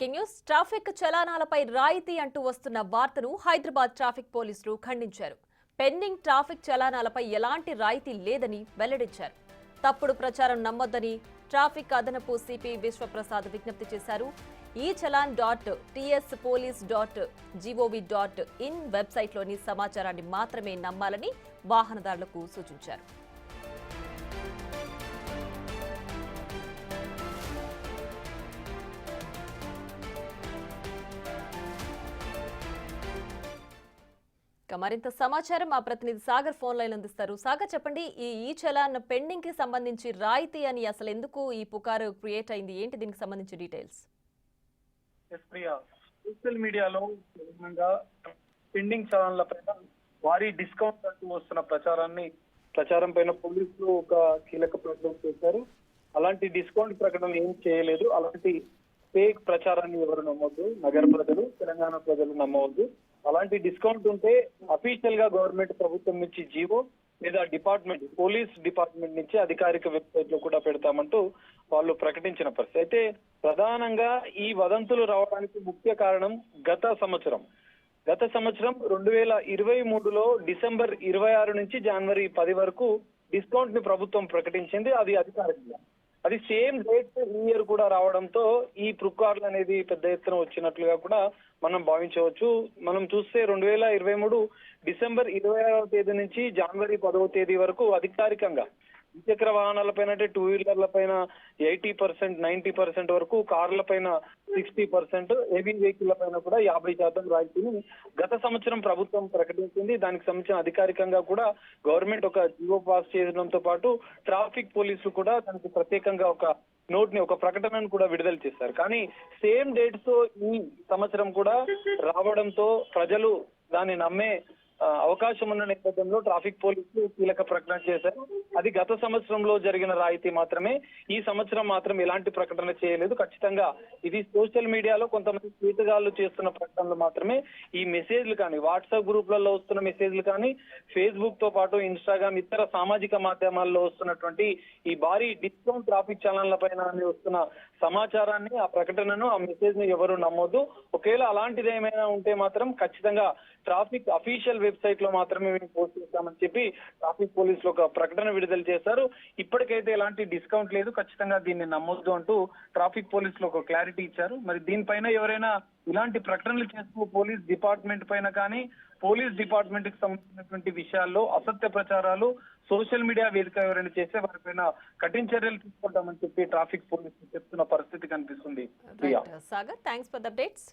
News traffic చలానాలపై రాయితీ అంటూ వస్తున్న వార్తను హైదరాబాద్ ట్రాఫిక్ పోలీసులు ఖండించారు. పెండింగ్ ట్రాఫిక్ చలానాలపై ఎలాంటి రాయితీ లేదని వెల్లడించారు. తప్పుడు ప్రచారం నమ్మొద్దని ట్రాఫిక్ అదనపు సిపి విశ్వప్రసాద్ విజ్ఞప్తి చేశారు. echallan.tspolice.gov.in వెబ్సైట్లోని సమాచారాన్ని మాత్రమే నమ్మాలని వాహనదారులకు సూచించారు. మరింత సమాచారం మా ప్రతినిధి సాగర్ ఫోన్ లైన్ అందిస్తారు. సాగర్, చెప్పండి, ఈ చలాన్ పెండింగ్ కి సంబంధించి రాయితీ అని అసలు ఎందుకు ఈ పుకారు క్రియేట్ అయింది? ఏంటి దీనికి సంబంధించి డీటెయిల్స్? సోషల్ మీడియాలో పెండింగ్ చలాన్ల పైన భారీ డిస్కౌంట్ అంటూ వస్తున్న ప్రచారం పైన పోలీసులు ఒక కీలక ప్రకటన చేశారు. అలాంటి డిస్కౌంట్ ప్రకటన ఏం చేయలేదు. అలాంటి ఫేక్ ప్రచారాన్ని ఎవరు నమ్మవద్దు, నగర ప్రజలు, తెలంగాణ ప్రజలు నమ్మవద్దు. అలాంటి డిస్కౌంట్ ఉంటే అఫీషియల్ గా గవర్నమెంట్ ప్రభుత్వం నుంచి జీవో లేదా పోలీస్ డిపార్ట్మెంట్ నుంచి అధికారిక వెబ్సైట్ లో కూడా పెడతామంటూ వాళ్ళు ప్రకటించిన పరిస్థితి. అయితే ప్రధానంగా ఈ వదంతులు రావడానికి ముఖ్య కారణం గత సంవత్సరం 2023లో డిసెంబర్ 26 నుంచి జనవరి 10 వరకు డిస్కౌంట్ ని ప్రభుత్వం ప్రకటించింది. అది అధికారికంగా అది సేమ్ డేట్ ఈ ఇయర్ కూడా రావడంతో ఈ పుకార్లు అనేది పెద్ద ఎత్తున వచ్చినట్లుగా కూడా మనం భావించవచ్చు. మనం చూస్తే 2023 డిసెంబర్ 26వ తేదీ నుంచి జనవరి 10వ తేదీ వరకు అధికారికంగా ద్విచక్ర వాహనాలపైన అంటే 2 వీలర్ల పైన 80%, 90% వరకు, కార్ల పైన 60%, హెవీ వెహికల్ పైన కూడా 50% రాయితీని గత సంవత్సరం ప్రభుత్వం ప్రకటించింది. దానికి సంబంధించిన అధికారికంగా కూడా గవర్నమెంట్ ఒక జీవో పాస్ చేయడంతో పాటు ట్రాఫిక్ పోలీసులు కూడా దానికి ప్రత్యేకంగా ఒక ప్రకటనను కూడా విడుదల చేశారు. కానీ సేమ్ డేట్స్ తో ఈ సంవత్సరం కూడా రావడంతో ప్రజలు దాన్ని నమ్మే అవకాశం ఉన్న నేపథ్యంలో ట్రాఫిక్ పోలీసులు కీలక ప్రకటన చేశారు. అది గత సంవత్సరంలో జరిగిన రాయితీ మాత్రమే, ఈ సంవత్సరం మాత్రం ఎలాంటి ప్రకటన చేయలేదు. ఖచ్చితంగా ఇది సోషల్ మీడియాలో కొంతమంది స్వీతగాళ్ళు చేస్తున్న ప్రకటనలు మాత్రమే. ఈ మెసేజ్లు కానీ, వాట్సాప్ గ్రూప్లలో వస్తున్న మెసేజ్లు కానీ, ఫేస్బుక్ తో పాటు ఇన్స్టాగ్రామ్, ఇతర సామాజిక మాధ్యమాల్లో వస్తున్నటువంటి ఈ భారీ డిస్కౌంట్ ట్రాఫిక్ చలాన్ల పైన వస్తున్న సమాచారాన్ని, ఆ ప్రకటనను, ఆ మెసేజ్ ని ఎవరు నమ్మొద్దు. ఒకవేళ అలాంటిది ఏమైనా ఉంటే మాత్రం ఖచ్చితంగా ట్రాఫిక్ అఫీషియల్ వెబ్సైట్ లో మాత్రమే మేము పోస్ట్ చేస్తామని చెప్పి ట్రాఫిక్ పోలీసులు ఒక ప్రకటన విడుదల చేశారు. ఇప్పటికైతే ఎలాంటి డిస్కౌంట్ లేదు, ఖచ్చితంగా దీన్ని నమ్మొద్దు అంటూ ట్రాఫిక్ పోలీసులు ఒక క్లారిటీ ఇచ్చారు. మరి దీనిపైన ఎవరైనా ఇలాంటి ప్రకటనలు చేస్తూ పోలీస్ డిపార్ట్మెంట్ పైన కానీ, పోలీస్ డిపార్ట్మెంట్ కి సంబంధించినటువంటి విషయాల్లో అసత్య ప్రచారాలు సోషల్ మీడియా వేదిక ఎవరైనా చేస్తే వారిపైన కఠిన చర్యలు తీసుకుంటామని చెప్పి ట్రాఫిక్ పోలీసులు చెప్తున్న పరిస్థితి కనిపిస్తుంది. Sagar, thanks for the updates.